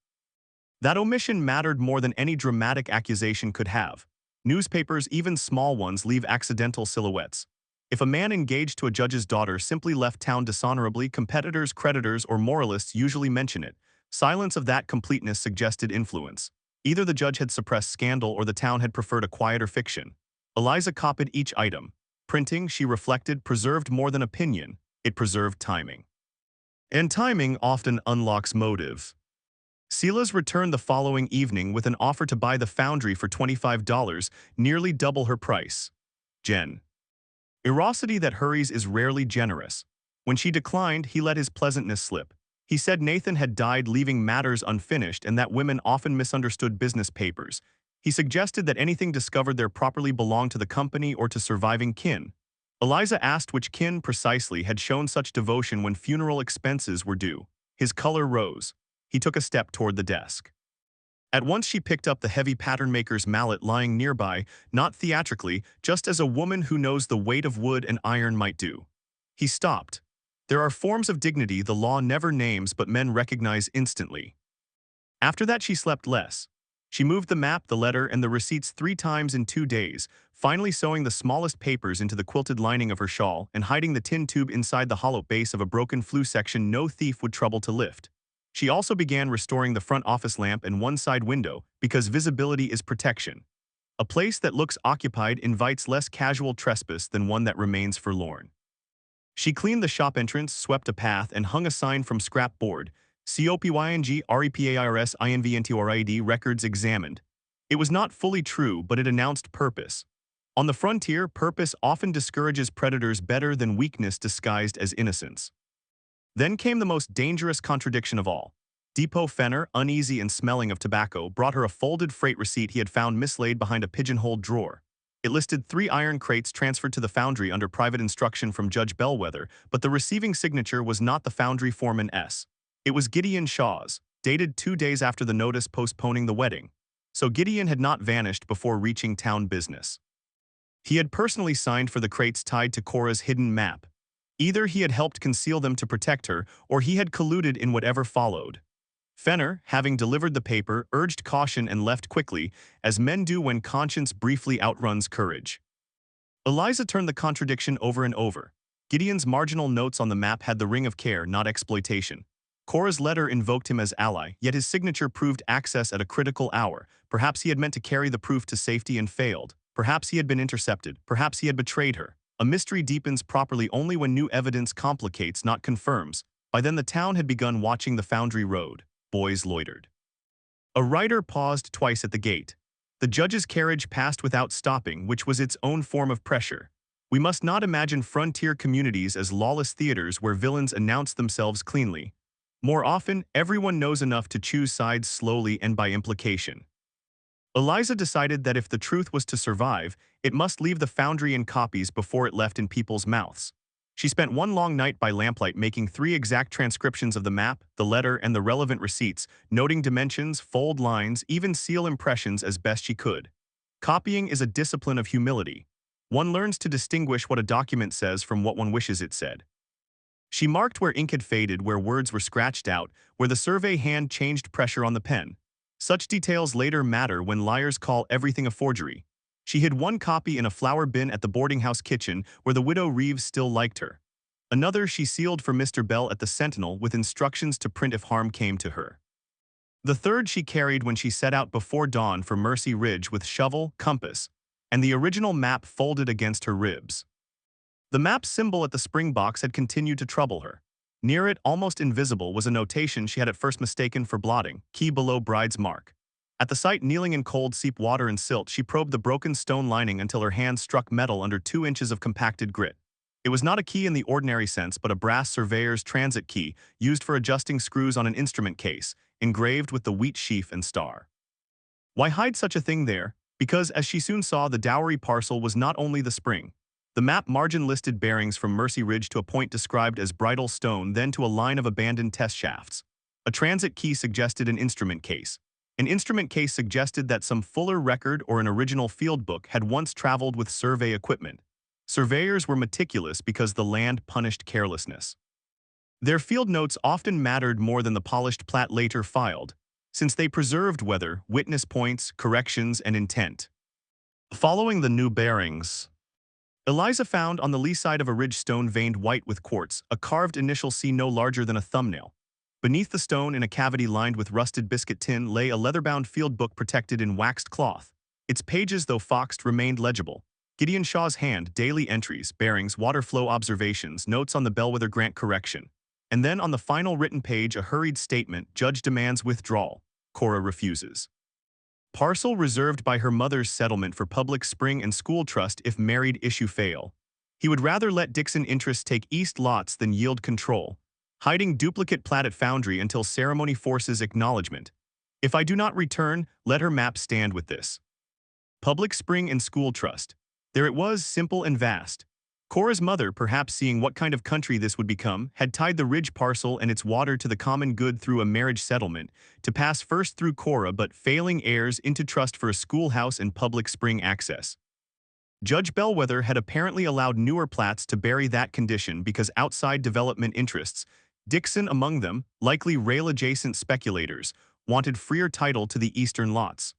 That omission mattered more than any dramatic accusation could have. Newspapers, even small ones, leave accidental silhouettes. If a man engaged to a judge's daughter simply left town dishonorably, competitors, creditors, or moralists usually mention it. Silence of that completeness suggested influence. Either the judge had suppressed scandal or the town had preferred a quieter fiction. Eliza copied each item. Printing, she reflected, preserved more than opinion. It preserved timing. And timing often unlocks motive. Silas returned the following evening with an offer to buy the Foundry for $25, nearly double her price. Jen. Erosity that hurries is rarely generous. When she declined, he let his pleasantness slip. He said Nathan had died leaving matters unfinished and that women often misunderstood business papers. He suggested that anything discovered there properly belonged to the company or to surviving kin. Eliza asked which kin precisely had shown such devotion when funeral expenses were due. His color rose. He took a step toward the desk. At once she picked up the heavy pattern-maker's mallet lying nearby, not theatrically, just as a woman who knows the weight of wood and iron might do. He stopped. There are forms of dignity the law never names but men recognize instantly. After that she slept less. She moved the map, the letter, and the receipts 3 times in 2 days, finally sewing the smallest papers into the quilted lining of her shawl and hiding the tin tube inside the hollow base of a broken flue section no thief would trouble to lift. She also began restoring the front office lamp and one side window, because visibility is protection. A place that looks occupied invites less casual trespass than one that remains forlorn. She cleaned the shop entrance, swept a path, and hung a sign from scrap board, COPYNG REPAIRS INVNTORID records examined. It was not fully true, but it announced purpose. On the frontier, purpose often discourages predators better than weakness disguised as innocence. Then came the most dangerous contradiction of all. Depot Fenner, uneasy and smelling of tobacco, brought her a folded freight receipt he had found mislaid behind a pigeonholed drawer. It listed 3 iron crates transferred to the Foundry under private instruction from Judge Bellwether, but the receiving signature was not the Foundry foreman S. It was Gideon Shaw's, dated 2 days after the notice postponing the wedding. So Gideon had not vanished before reaching town business. He had personally signed for the crates tied to Cora's hidden map. Either he had helped conceal them to protect her, or he had colluded in whatever followed. Fenner, having delivered the paper, urged caution and left quickly, as men do when conscience briefly outruns courage. Eliza turned the contradiction over and over. Gideon's marginal notes on the map had the ring of care, not exploitation. Cora's letter invoked him as ally, yet his signature proved access at a critical hour. Perhaps he had meant to carry the proof to safety and failed. Perhaps he had been intercepted. Perhaps he had betrayed her. A mystery deepens properly only when new evidence complicates, not confirms. By then the town had begun watching the Foundry road. Boys loitered. A rider paused twice at the gate. The judge's carriage passed without stopping, which was its own form of pressure. We must not imagine frontier communities as lawless theaters where villains announce themselves cleanly. More often, everyone knows enough to choose sides slowly and by implication. Eliza decided that if the truth was to survive, it must leave the Foundry in copies before it left in people's mouths. She spent one long night by lamplight making 3 exact transcriptions of the map, the letter, and the relevant receipts, noting dimensions, fold lines, even seal impressions as best she could. Copying is a discipline of humility. One learns to distinguish what a document says from what one wishes it said. She marked where ink had faded, where words were scratched out, where the survey hand changed pressure on the pen. Such details later matter when liars call everything a forgery. She hid one copy in a flour bin at the boarding house kitchen where the widow Reeves still liked her. Another she sealed for Mr. Bell at the Sentinel with instructions to print if harm came to her. The third she carried when she set out before dawn for Mercy Ridge with shovel, compass, and the original map folded against her ribs. The map symbol at the spring box had continued to trouble her. Near it, almost invisible, was a notation she had at first mistaken for blotting, key below bride's mark. At the site, kneeling in cold seep water and silt, she probed the broken stone lining until her hands struck metal under 2 inches of compacted grit. It was not a key in the ordinary sense, but a brass surveyor's transit key used for adjusting screws on an instrument case, engraved with the wheat sheaf and star. Why hide such a thing there? Because, as she soon saw, the dowry parcel was not only the spring. The map margin listed bearings from Mercy Ridge to a point described as Bridal Stone, then to a line of abandoned test shafts. A transit key suggested an instrument case. An instrument case suggested that some fuller record or an original field book had once traveled with survey equipment. Surveyors were meticulous because the land punished carelessness. Their field notes often mattered more than the polished plat later filed, since they preserved weather, witness points, corrections, and intent. Following the new bearings, Eliza found on the lee side of a ridge stone veined white with quartz, a carved initial C no larger than a thumbnail. Beneath the stone, in a cavity lined with rusted biscuit tin, lay a leather-bound field book protected in waxed cloth. Its pages, though foxed, remained legible. Gideon Shaw's hand, daily entries, bearings, water flow observations, notes on the bellwether grant correction. And then on the final written page, a hurried statement: judge demands withdrawal. Cora refuses. Parcel reserved by her mother's settlement for public spring and school trust if married issue fail. He would rather let Dixon interests take east lots than yield control. Hiding duplicate plat at Foundry until ceremony forces acknowledgement. If I do not return, let her map stand with this. Public spring and school trust. There it was, simple and vast. Cora's mother, perhaps seeing what kind of country this would become, had tied the ridge parcel and its water to the common good through a marriage settlement, to pass first through Cora but failing heirs into trust for a schoolhouse and public spring access. Judge Bellwether had apparently allowed newer plats to bury that condition because outside development interests, Dixon among them, likely rail-adjacent speculators, wanted freer title to the eastern lots.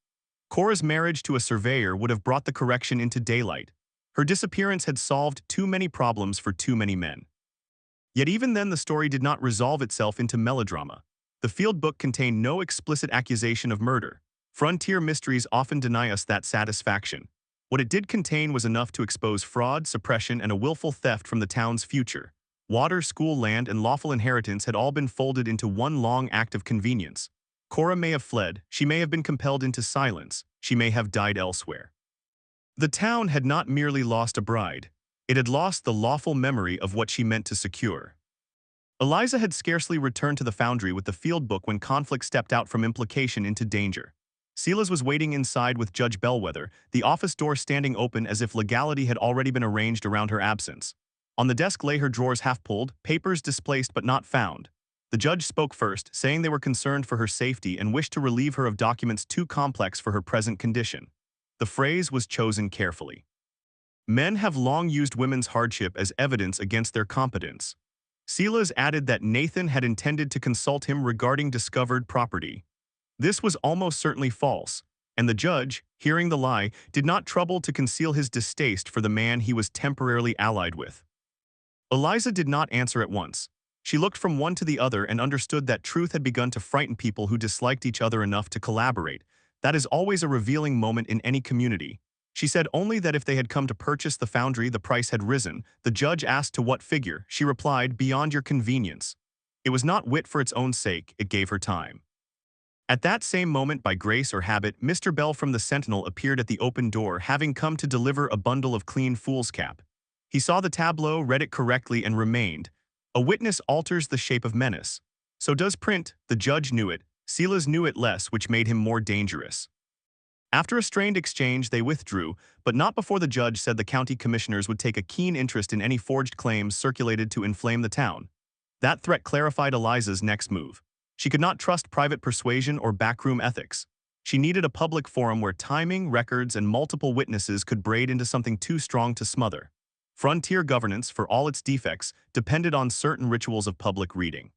Cora's marriage to a surveyor would have brought the correction into daylight. Her disappearance had solved too many problems for too many men. Yet even then the story did not resolve itself into melodrama. The field book contained no explicit accusation of murder. Frontier mysteries often deny us that satisfaction. What it did contain was enough to expose fraud, suppression, and a willful theft from the town's future. Water, school, land, and lawful inheritance had all been folded into one long act of convenience. Cora may have fled, she may have been compelled into silence, she may have died elsewhere. The town had not merely lost a bride, it had lost the lawful memory of what she meant to secure. Eliza had scarcely returned to the Foundry with the field book when conflict stepped out from implication into danger. Silas was waiting inside with Judge Bellwether, the office door standing open as if legality had already been arranged around her absence. On the desk lay her drawers half pulled, papers displaced but not found. The judge spoke first, saying they were concerned for her safety and wished to relieve her of documents too complex for her present condition. The phrase was chosen carefully. Men have long used women's hardship as evidence against their competence. Silas added that Nathan had intended to consult him regarding discovered property. This was almost certainly false, and the judge, hearing the lie, did not trouble to conceal his distaste for the man he was temporarily allied with. Eliza did not answer at once. She looked from one to the other and understood that truth had begun to frighten people who disliked each other enough to collaborate. That is always a revealing moment in any community. She said only that if they had come to purchase the Foundry, the price had risen. The judge asked to what figure. She replied, beyond your convenience. It was not wit for its own sake, it gave her time. At that same moment, by grace or habit, Mr. Bell from the Sentinel appeared at the open door, having come to deliver a bundle of clean foolscap. He saw the tableau, read it correctly, and remained. A witness alters the shape of menace. So does print. The judge knew it. Silas knew it less, which made him more dangerous. After a strained exchange, they withdrew, but not before the judge said the county commissioners would take a keen interest in any forged claims circulated to inflame the town. That threat clarified Eliza's next move. She could not trust private persuasion or backroom ethics. She needed a public forum where timing, records, and multiple witnesses could braid into something too strong to smother. Frontier governance, for all its defects, depended on certain rituals of public reading.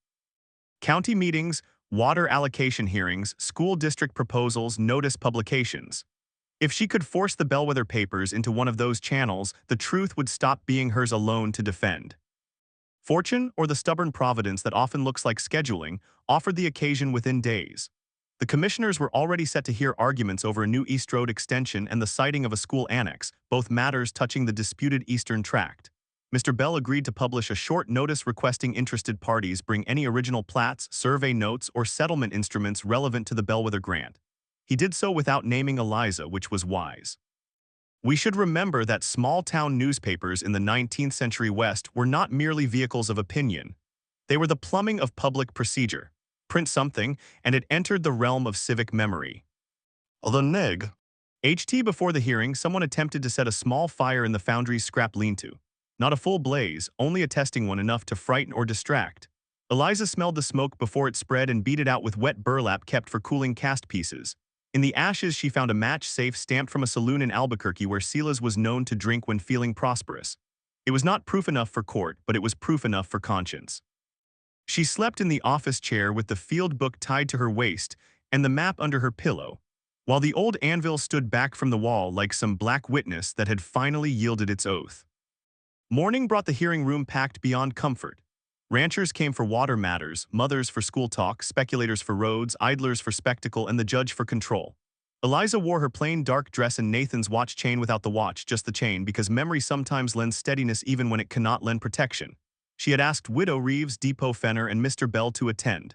County meetings, water allocation hearings, school district proposals, notice publications. If she could force the Bellwether papers into one of those channels, the truth would stop being hers alone to defend. Fortune, or the stubborn providence that often looks like scheduling, offered the occasion within days. The commissioners were already set to hear arguments over a new East Road extension and the siting of a school annex, both matters touching the disputed Eastern Tract. Mr. Bell agreed to publish a short notice requesting interested parties bring any original plats, survey notes, or settlement instruments relevant to the Bellwether grant. He did so without naming Eliza, which was wise. We should remember that small-town newspapers in the 19th century West were not merely vehicles of opinion. They were the plumbing of public procedure. Print something, and it entered the realm of civic memory. The neg. HT before the hearing, someone attempted to set a small fire in the Foundry's scrap lean-to. Not a full blaze, only a testing one enough to frighten or distract. Eliza smelled the smoke before it spread and beat it out with wet burlap kept for cooling cast pieces. In the ashes, she found a match safe stamped from a saloon in Albuquerque where Silas was known to drink when feeling prosperous. It was not proof enough for court, but it was proof enough for conscience. She slept in the office chair with the field book tied to her waist and the map under her pillow, while the old Anvil stood back from the wall like some black witness that had finally yielded its oath. Morning brought the hearing room packed beyond comfort. Ranchers came for water matters, mothers for school talk, speculators for roads, idlers for spectacle, and the judge for control. Eliza wore her plain dark dress and Nathan's watch chain without the watch, just the chain, because memory sometimes lends steadiness even when it cannot lend protection. She had asked Widow Reeves, Depot Fenner, and Mr. Bell to attend.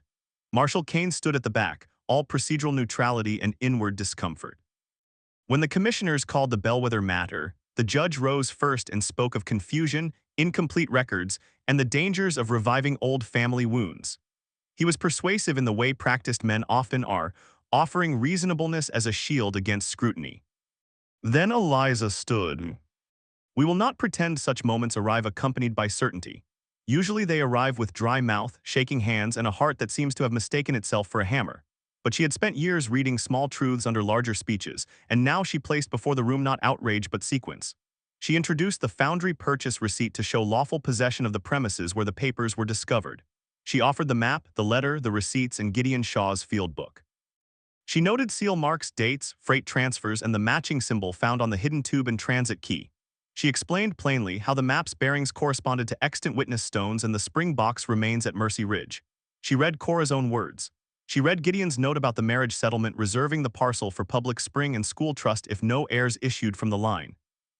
Marshal Kane stood at the back, all procedural neutrality and inward discomfort. When the commissioners called the bellwether matter, the judge rose first and spoke of confusion, incomplete records, and the dangers of reviving old family wounds. He was persuasive in the way practiced men often are, offering reasonableness as a shield against scrutiny. Then Eliza stood. We will not pretend such moments arrive accompanied by certainty. Usually they arrive with dry mouth, shaking hands, and a heart that seems to have mistaken itself for a hammer. But she had spent years reading small truths under larger speeches, and now she placed before the room not outrage but sequence. She introduced the Foundry purchase receipt to show lawful possession of the premises where the papers were discovered. She offered the map, the letter, the receipts, and Gideon Shaw's field book. She noted seal marks, dates, freight transfers, and the matching symbol found on the hidden tube and transit key. She explained plainly how the map's bearings corresponded to extant witness stones and the spring box remains at Mercy Ridge. She read Cora's own words. She read Gideon's note about the marriage settlement reserving the parcel for public spring and school trust if no heirs issued from the line.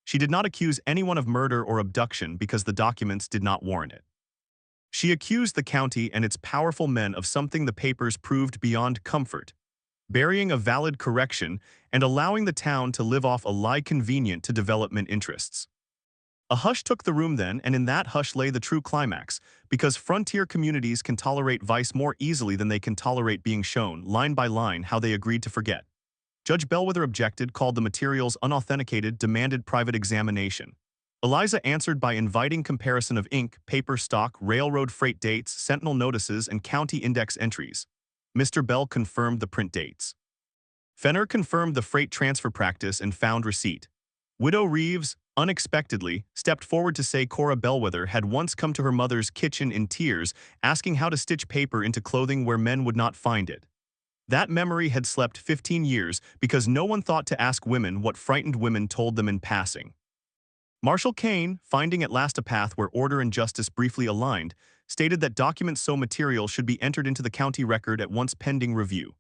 She did not accuse anyone of murder or abduction because the documents did not warrant it. She accused the county and its powerful men of something the papers proved beyond comfort, burying a valid correction and allowing the town to live off a lie convenient to development interests. A hush took the room then, and in that hush lay the true climax, because frontier communities can tolerate vice more easily than they can tolerate being shown, line by line, how they agreed to forget. Judge Bellwether objected, called the materials unauthenticated, demanded private examination. Eliza answered by inviting comparison of ink, paper stock, railroad freight dates, sentinel notices, and county index entries. Mr. Bell confirmed the print dates. Fenner confirmed the freight transfer practice and found receipt. Widow Reeves, unexpectedly, stepped forward to say Cora Bellwether had once come to her mother's kitchen in tears, asking how to stitch paper into clothing where men would not find it. That memory had slept 15 years because no one thought to ask women what frightened women told them in passing. Marshal Kane, finding at last a path where order and justice briefly aligned, stated that documents so material should be entered into the county record at once pending review.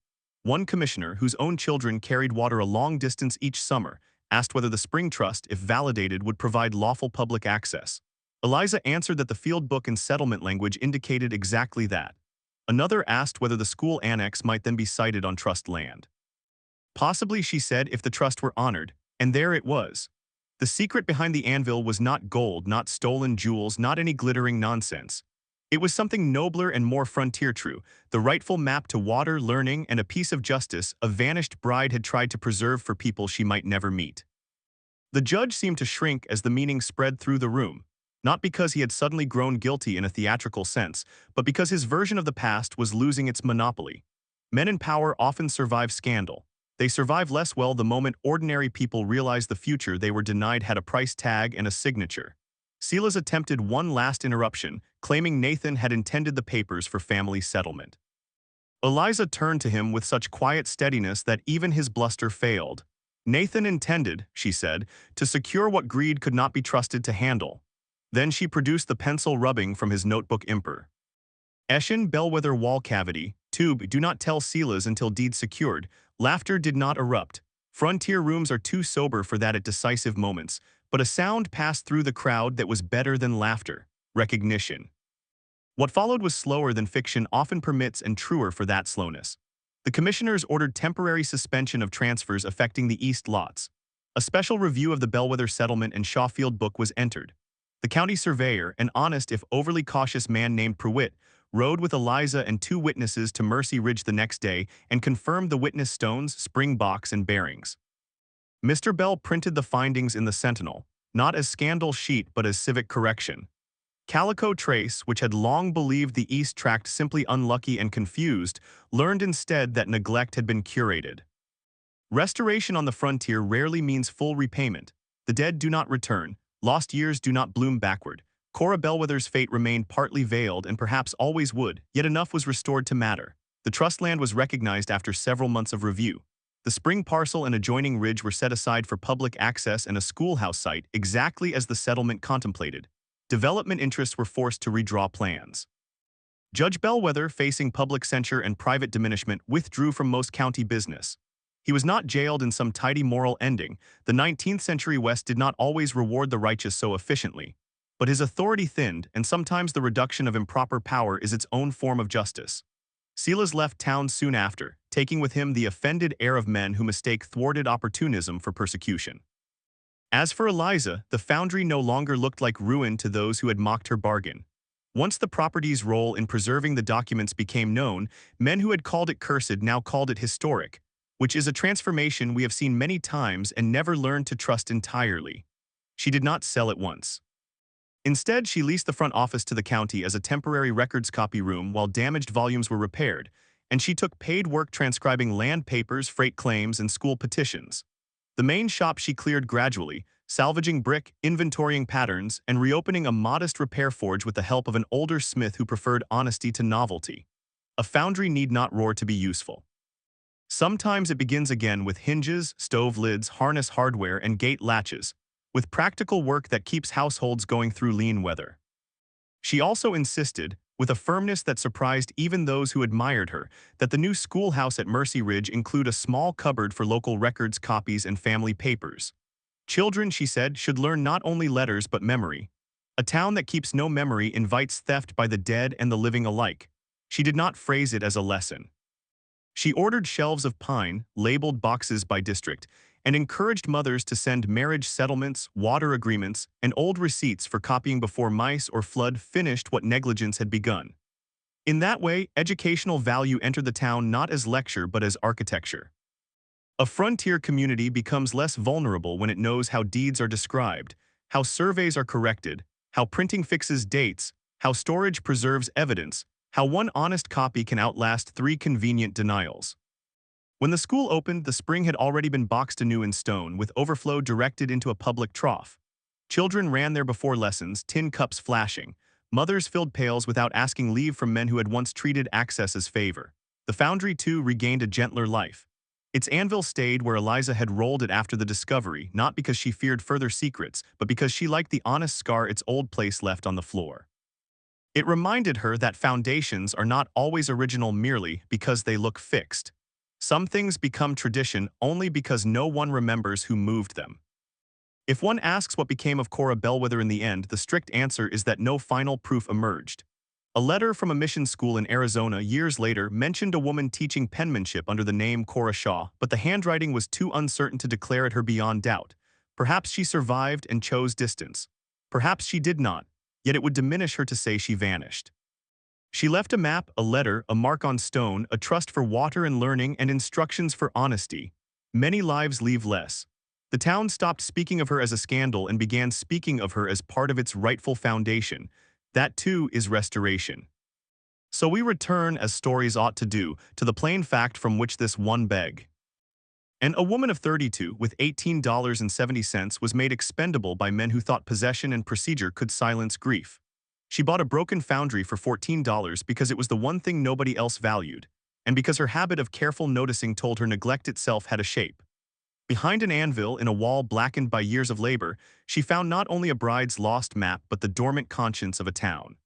One commissioner, whose own children carried water a long distance each summer, asked whether the spring trust, if validated, would provide lawful public access. Eliza answered that the field book and settlement language indicated exactly that. Another asked whether the school annex might then be sited on trust land. Possibly, she said, if the trust were honored, and there it was. The secret behind the Anvil was not gold, not stolen jewels, not any glittering nonsense. It was something nobler and more frontier true, the rightful map to water, learning, and a piece of justice a vanished bride had tried to preserve for people she might never meet. The judge seemed to shrink as the meaning spread through the room, not because he had suddenly grown guilty in a theatrical sense, but because his version of the past was losing its monopoly. Men in power often survive scandal. They survive less well the moment ordinary people realize the future they were denied had a price tag and a signature. Silas attempted one last interruption, claiming Nathan had intended the papers for family settlement. Eliza turned to him with such quiet steadiness that even his bluster failed. Nathan intended, she said, to secure what greed could not be trusted to handle. Then she produced the pencil rubbing from his notebook imper. Eshin bellwether wall cavity, tube, do not tell Silas until deed secured. Laughter did not erupt. Frontier rooms are too sober for that at decisive moments, but a sound passed through the crowd that was better than laughter: recognition. What followed was slower than fiction often permits and truer for that slowness. The commissioners ordered temporary suspension of transfers affecting the east lots. A special review of the Bellwether settlement and Shawfield book was entered. The county surveyor, an honest if overly cautious man named Prewitt, rode with Eliza and two witnesses to Mercy Ridge the next day and confirmed the witness stones, spring box, and bearings. Mr. Bell printed the findings in the Sentinel, not as scandal sheet but as civic correction. Calico Trace, which had long believed the East Tract simply unlucky and confused, learned instead that neglect had been curated. Restoration on the frontier rarely means full repayment. The dead do not return. Lost years do not bloom backward. Cora Bellwether's fate remained partly veiled and perhaps always would, yet enough was restored to matter. The trust land was recognized after several months of review. The spring parcel and adjoining ridge were set aside for public access and a schoolhouse site, exactly as the settlement contemplated. Development interests were forced to redraw plans. Judge Bellwether, facing public censure and private diminishment, withdrew from most county business. He was not jailed in some tidy moral ending. The 19th century West did not always reward the righteous so efficiently. But his authority thinned, and sometimes the reduction of improper power is its own form of justice. Silas left town soon after, taking with him the offended air of men who mistake thwarted opportunism for persecution. As for Eliza, the Foundry no longer looked like ruin to those who had mocked her bargain. Once the property's role in preserving the documents became known, men who had called it cursed now called it historic, which is a transformation we have seen many times and never learned to trust entirely. She did not sell at once. Instead, she leased the front office to the county as a temporary records copy room while damaged volumes were repaired, and she took paid work transcribing land papers, freight claims, and school petitions. The main shop she cleared gradually, salvaging brick, inventorying patterns, and reopening a modest repair forge with the help of an older smith who preferred honesty to novelty. A foundry need not roar to be useful. Sometimes it begins again with hinges, stove lids, harness hardware, and gate latches, with practical work that keeps households going through lean weather. She also insisted, with a firmness that surprised even those who admired her, that the new schoolhouse at Mercy Ridge include a small cupboard for local records, copies, and family papers. Children, she said, should learn not only letters but memory. A town that keeps no memory invites theft by the dead and the living alike. She did not phrase it as a lesson. She ordered shelves of pine, labeled boxes by district, and encouraged mothers to send marriage settlements, water agreements, and old receipts for copying before mice or flood finished what negligence had begun. In that way, educational value entered the town not as lecture but as architecture. A frontier community becomes less vulnerable when it knows how deeds are described, how surveys are corrected, how printing fixes dates, how storage preserves evidence, how one honest copy can outlast 3 convenient denials. When the school opened, the spring had already been boxed anew in stone, with overflow directed into a public trough. Children ran there before lessons, tin cups flashing. Mothers filled pails without asking leave from men who had once treated access as favor. The Foundry, too, regained a gentler life. Its anvil stayed where Eliza had rolled it after the discovery, not because she feared further secrets, but because she liked the honest scar its old place left on the floor. It reminded her that foundations are not always original merely because they look fixed. Some things become tradition only because no one remembers who moved them. If one asks what became of Cora Bellwether in the end, the strict answer is that no final proof emerged. A letter from a mission school in Arizona years later mentioned a woman teaching penmanship under the name Cora Shaw, but the handwriting was too uncertain to declare it her beyond doubt. Perhaps she survived and chose distance. Perhaps she did not, yet it would diminish her to say she vanished. She left a map, a letter, a mark on stone, a trust for water and learning, and instructions for honesty. Many lives leave less. The town stopped speaking of her as a scandal and began speaking of her as part of its rightful foundation. That too is restoration. So we return, as stories ought to do, to the plain fact from which this one beg. And a woman of 32 with $18.70 was made expendable by men who thought possession and procedure could silence grief. She bought a broken foundry for $14 because it was the one thing nobody else valued, and because her habit of careful noticing told her neglect itself had a shape. Behind an anvil in a wall blackened by years of labor, she found not only a bride's lost map but the dormant conscience of a town.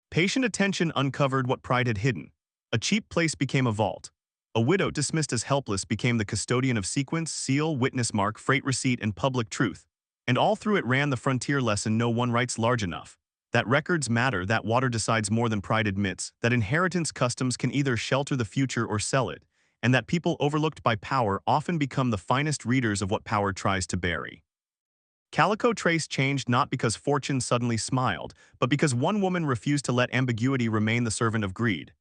Patient attention uncovered what pride had hidden. A cheap place became a vault. A widow dismissed as helpless became the custodian of sequence, seal, witness mark, freight receipt, and public truth. And all through it ran the frontier lesson no one writes large enough. That records matter, that water decides more than pride admits, that inheritance customs can either shelter the future or sell it, and that people overlooked by power often become the finest readers of what power tries to bury. Calico Trace changed not because fortune suddenly smiled, but because one woman refused to let ambiguity remain the servant of greed.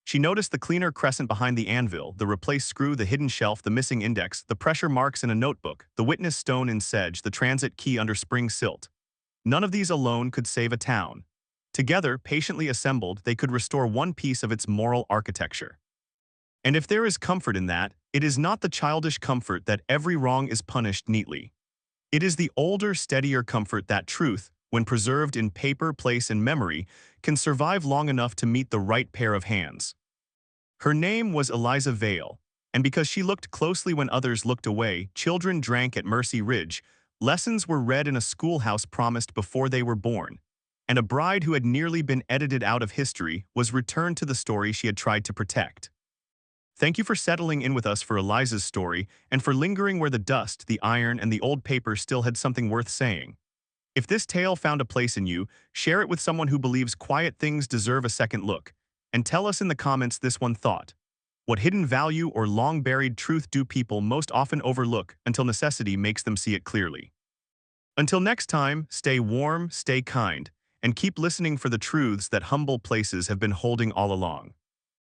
She noticed the cleaner crescent behind the anvil, the replaced screw, the hidden shelf, the missing index, the pressure marks in a notebook, the witness stone in sedge, the transit key under spring silt. None of these alone could save a town. Together, patiently assembled, they could restore one piece of its moral architecture. And if there is comfort in that, it is not the childish comfort that every wrong is punished neatly. It is the older, steadier comfort that truth, when preserved in paper, place, and memory, can survive long enough to meet the right pair of hands. Her name was Eliza Vale, and because she looked closely when others looked away, children drank at Mercy Ridge, lessons were read in a schoolhouse promised before they were born, and a bride who had nearly been edited out of history was returned to the story she had tried to protect. Thank you for settling in with us for Eliza's story and for lingering where the dust, the iron, and the old paper still had something worth saying. If this tale found a place in you, share it with someone who believes quiet things deserve a second look, and tell us in the comments this one thought. What hidden value or long-buried truth do people most often overlook until necessity makes them see it clearly? Until next time, stay warm, stay kind, and keep listening for the truths that humble places have been holding all along.